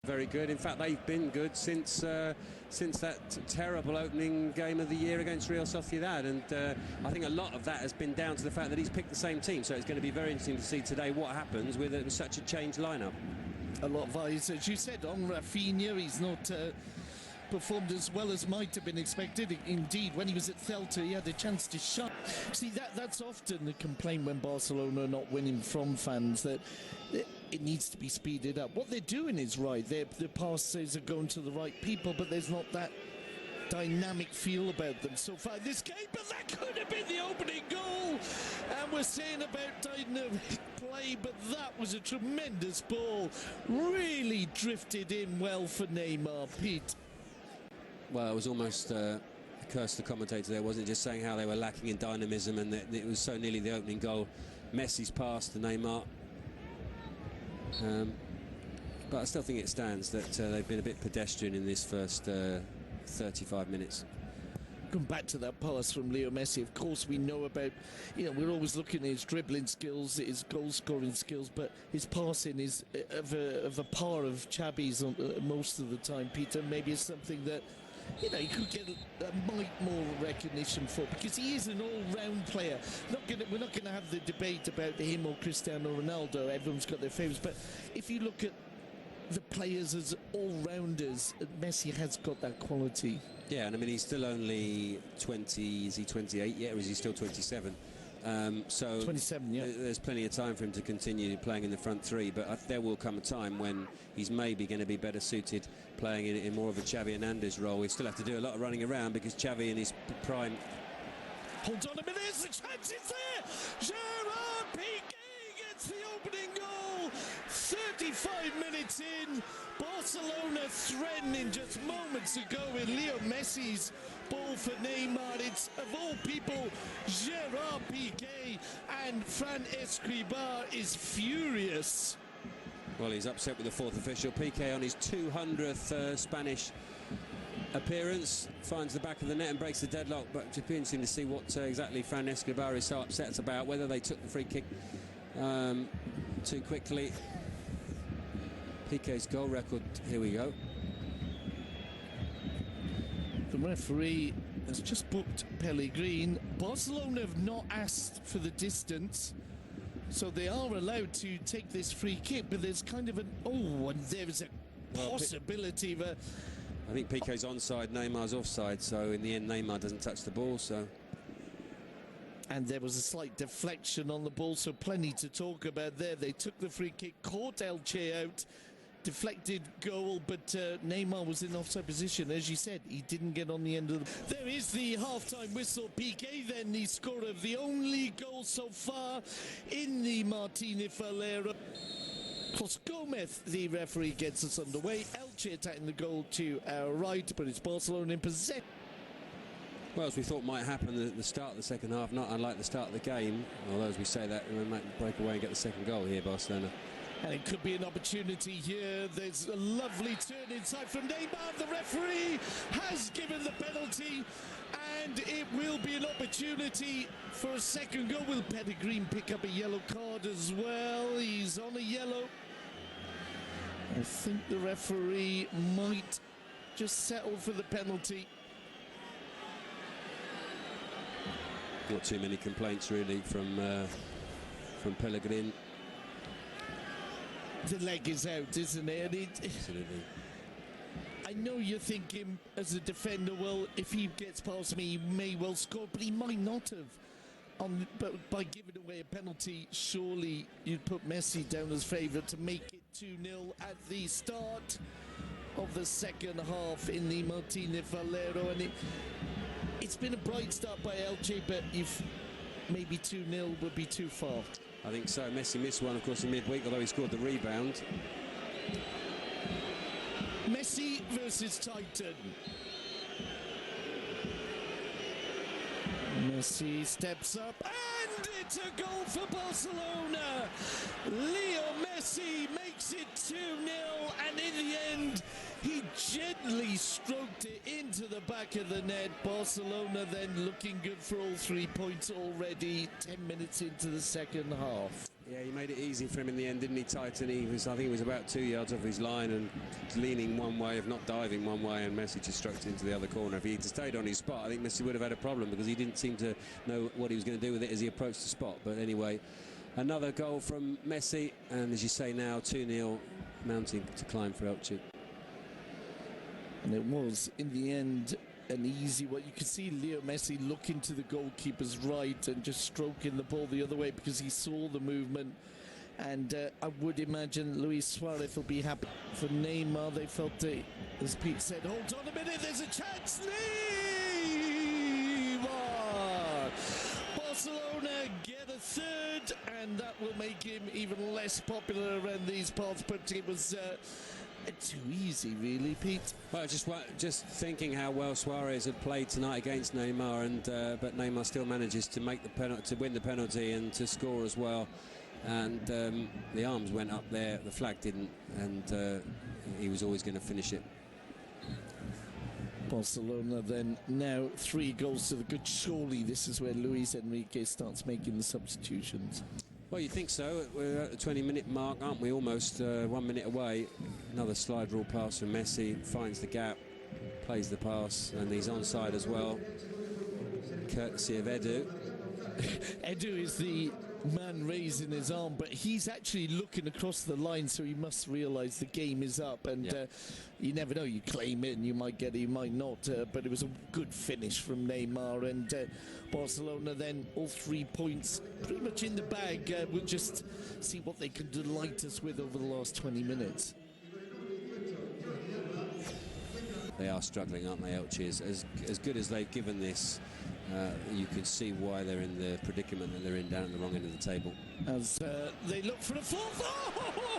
Very good. In fact, they've been good since that terrible opening game of the year against Real Sociedad, and I think a lot of that has been down to the fact that he's picked the same team. So it's going to be very interesting to see today what happens with such a changed lineup. A lot of eyes, as you said, on Rafinha. He's not performed as well as might have been expected. Indeed, when he was at Celta, he had a chance to shine. See, that's often the complaint when Barcelona are not winning from fans, that it needs to be speeded up. What they're doing is right. The passes are going to the right people, but there's not that dynamic feel about them so far this game. But that could have been the opening goal. And we're saying about dynamic play, but that was a tremendous ball. Really drifted in well for Neymar, Pete. Well, it was almost a curse to the commentator there, wasn't it? Just saying how they were lacking in dynamism, and that it was so nearly the opening goal. Messi's pass to Neymar. But I still think it stands that they've been a bit pedestrian in this first 35 minutes. Going back to that pass from Leo Messi, of course we know about, we're always looking at his dribbling skills, his goal-scoring skills, but his passing is of a par of Xavi's most of the time, Peter. Maybe it's something that he could get a mite more recognition for, because he is an all-round player. We're not going to have the debate about him or Cristiano Ronaldo. Everyone's got their favourites, but if you look at the players as all-rounders, Messi has got that quality. Yeah, and I mean, he's still only 20, is he 28 yet, or is he still 27? So 27, yeah. There's plenty of time for him to continue playing in the front three, but there will come a time when he's maybe going to be better suited playing in more of a Xavi Hernandez role. We still have to do a lot of running around because Xavi in his prime... Hold on a minute, the chance is there! Gerard Piqué gets the opening goal! 35 minutes in, Barcelona threatening just moments ago with Leo Messi's ball for Neymar. It's, of all people, Gerard Piqué, and Fran Escribá is furious. Well, he's upset with the fourth official. Piqué on his 200th Spanish appearance finds the back of the net and breaks the deadlock, but it's interesting to see what exactly Fran Escribá is so upset about, whether they took the free kick too quickly. Piqué's goal record, here we go. The referee has just booked Pellegrini. Barcelona have not asked for the distance, so they are allowed to take this free kick, but there's kind of and there's a possibility of a... I think Piqué's onside, Neymar's offside, so in the end Neymar doesn't touch the ball, so... And there was a slight deflection on the ball, so plenty to talk about there. They took the free kick, caught Elche out, deflected goal, but Neymar was in offside position. As you said, he didn't get on the end of the... There is the half-time whistle. Piqué then the scorer of the only goal so far in the Martinez Valero. Cos Gomez, the referee, gets us underway. Elche attacking the goal to our right, but it's Barcelona in possession. Well, as we thought might happen at the start of the second half, not unlike the start of the game, although as we say that, we might break away and get the second goal here, Barcelona. And it could be an opportunity here. There's a lovely turn inside from Neymar. The referee has given the penalty, and it will be an opportunity for a second goal. Will Pellegrini pick up a yellow card as well? He's on a yellow. I think the referee might just settle for the penalty. Not too many complaints really from Pellegrini. The leg is out, isn't it? Absolutely. I know you're thinking as a defender, well, if he gets past me, he may well score, but he might not have. But by giving away a penalty, surely you'd put Messi down as favourite to make it 2-0 at the start of the second half in the Martinez Valero, and it's been a bright start by Elche, but if maybe 2-0 would be too far. I think so. Messi missed one, of course, in midweek, although he scored the rebound. Messi versus Titan. Messi steps up, and it's a goal for Barcelona. Leo Messi makes it 2-0, and in the end, he gently stroked it into the back of the net. Barcelona then looking good for all 3 points already, 10 minutes into the second half. Yeah, he made it easy for him in the end, didn't he, Titan? I think he was about 2 yards off his line and leaning one way, if not diving one way, and Messi just stroked into the other corner. If he had stayed on his spot, I think Messi would have had a problem because he didn't seem to know what he was going to do with it as he approached the spot. But anyway, another goal from Messi, and as you say now, 2-0 mounting to climb for Elche. And it was, in the end, an easy one. You could see Leo Messi looking to the goalkeeper's right and just stroking the ball the other way because he saw the movement. And I would imagine Luis Suarez will be happy. For Neymar, they felt, as Pete said, hold on a minute, there's a chance. Neymar! Barcelona get a third, and that will make him even less popular around these parts. But it was too easy, really, Pete. Well, just thinking how well Suarez had played tonight against Neymar, and but Neymar still manages to make the penalty, to win the penalty, and to score as well. And the arms went up there, the flag didn't, and he was always going to finish it. Barcelona then now 3 goals to the good. Surely this is where Luis Enrique starts making the substitutions. Well, you think so. We're at the 20-minute mark, aren't we? Almost 1 minute away. Another slide rule pass from Messi. Finds the gap, plays the pass, and he's onside as well. Courtesy of Edu. Edu is the man raising his arm, but he's actually looking across the line, so he must realise the game is up. And you never know. You claim it, and you might get it, you might not. But it was a good finish from Neymar, and Barcelona then all 3 points pretty much in the bag. We'll just see what they can delight us with over the last 20 minutes. They are struggling, aren't they, Elche? As good as they've given this, you can see why they're in the predicament that they're in, down at the wrong end of the table. As they look for a fourth.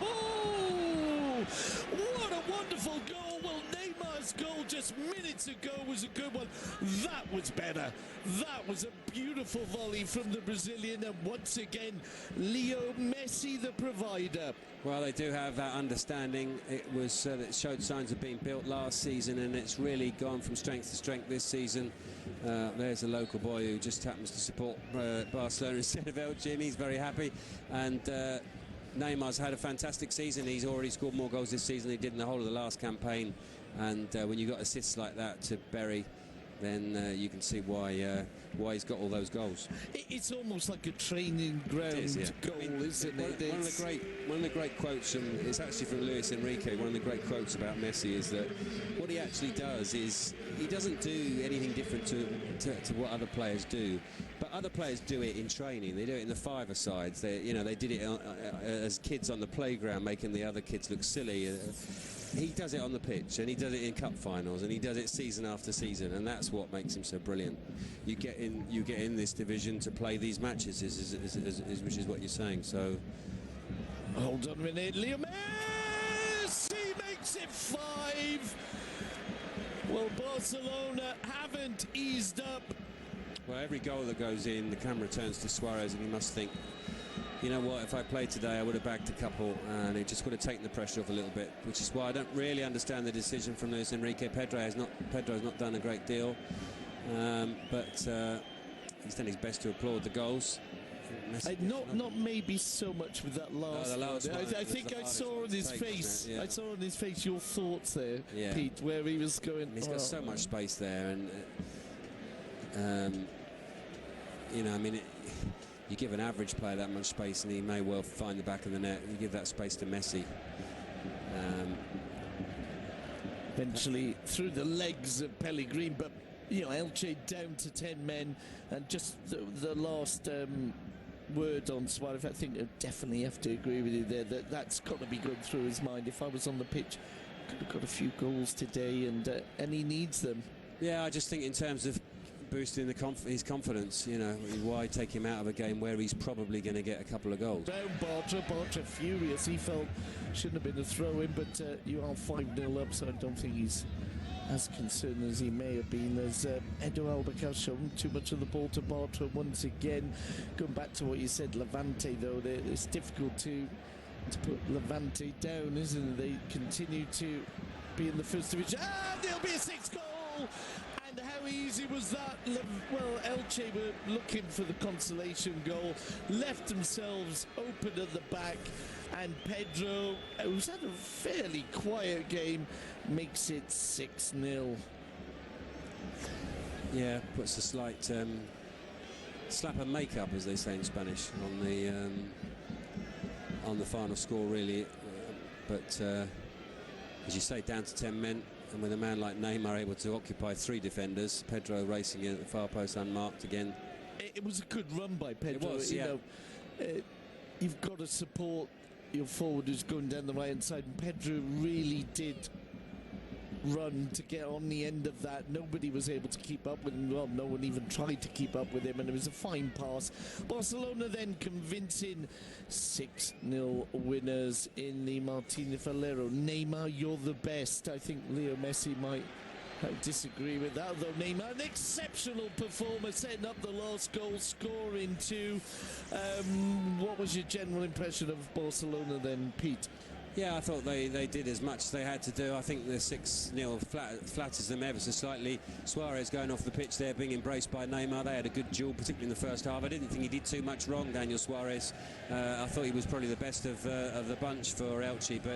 Oh! What a wonderful goal. Well, Neymar's goal just minutes ago was a good one. That was better. That was a beautiful volley from the Brazilian, and once again, Leo Messi, the provider. Well, they do have that understanding. It was that showed signs of being built last season, and it's really gone from strength to strength this season. There's a local boy who just happens to support Barcelona instead of Elche, and he's very happy. And Neymar's had a fantastic season. He's already scored more goals this season than he did in the whole of the last campaign. And when you got assists like that to bury, then you can see why he's got all those goals. It's almost like a training ground goal, isn't it? One of the great quotes, and it's actually from Luis Enrique, one of the great quotes about Messi is that what he actually does is he doesn't do anything different to what other players do. But other players do it in training. They do it in the five-a-sides. They did it as kids on the playground, making the other kids look silly. He does it on the pitch, and he does it in cup finals, and he does it season after season, and that's what makes him so brilliant. You get in this division to play these matches, which is what you're saying. So, hold on a minute, Leo Messi makes it 5. Well, Barcelona haven't eased up. Well, every goal that goes in, the camera turns to Suarez, and he must think, you know what, if I played today, I would have bagged a couple, and it just would have taken the pressure off a little bit, which is why I don't really understand the decision from Luis Enrique. Pedro has not done a great deal, but he's done his best to applaud the goals. Not maybe so much with that last one. I think I saw on his face. I saw on his face your thoughts there, Pete, where he was going. He's got so much space there, and you give an average player that much space, and he may well find the back of the net. You give that space to Messi. Eventually through the legs of Pellegrini, but Elche down to 10 men, and just the last word on Suarez. I think I definitely have to agree with you there. That's got to be going through his mind. If I was on the pitch, I could have got a few goals today, and he needs them. Yeah, I just think in terms of boosting his confidence, why take him out of a game where he's probably going to get a couple of goals? Bartra furious. He felt shouldn't have been a throw-in, but you are 5-0 up, so I don't think he's as concerned as he may have been. As Edu Albacar shown too much of the ball to Bartra once again. Going back to what you said, Levante, though, it's difficult to put Levante down, isn't it? They continue to be in the first division. And there'll be a 6th goal! And how easy was that? Well, Elche were looking for the consolation goal, left themselves open at the back, and Pedro, who's had a fairly quiet game, makes it 6-0. Yeah, puts a slight slap of makeup, as they say in Spanish, on the final score, really. But as you say, down to 10 men, and with a man like Neymar able to occupy 3 defenders, Pedro racing in at the far post unmarked again. It was a good run by Pedro. It was, yeah. You know, you've got to support your forward who's going down the right hand side, and Pedro really did run to get on the end of that. Nobody was able to keep up with him. Well, no one even tried to keep up with him, and it was a fine pass. Barcelona then convincing 6-0 winners in the Martinez Valero. Neymar, you're the best. I think Leo Messi might disagree with that, though. Neymar, an exceptional performer, setting up the last goal, scoring 2. What was your general impression of Barcelona then, Pete? Yeah, I thought they did as much as they had to do. I think the 6-0 flatters them ever so slightly. Suarez going off the pitch there, being embraced by Neymar. They had a good duel, particularly in the first half. I didn't think he did too much wrong, Daniel Suarez. I thought he was probably the best of the bunch for Elche, but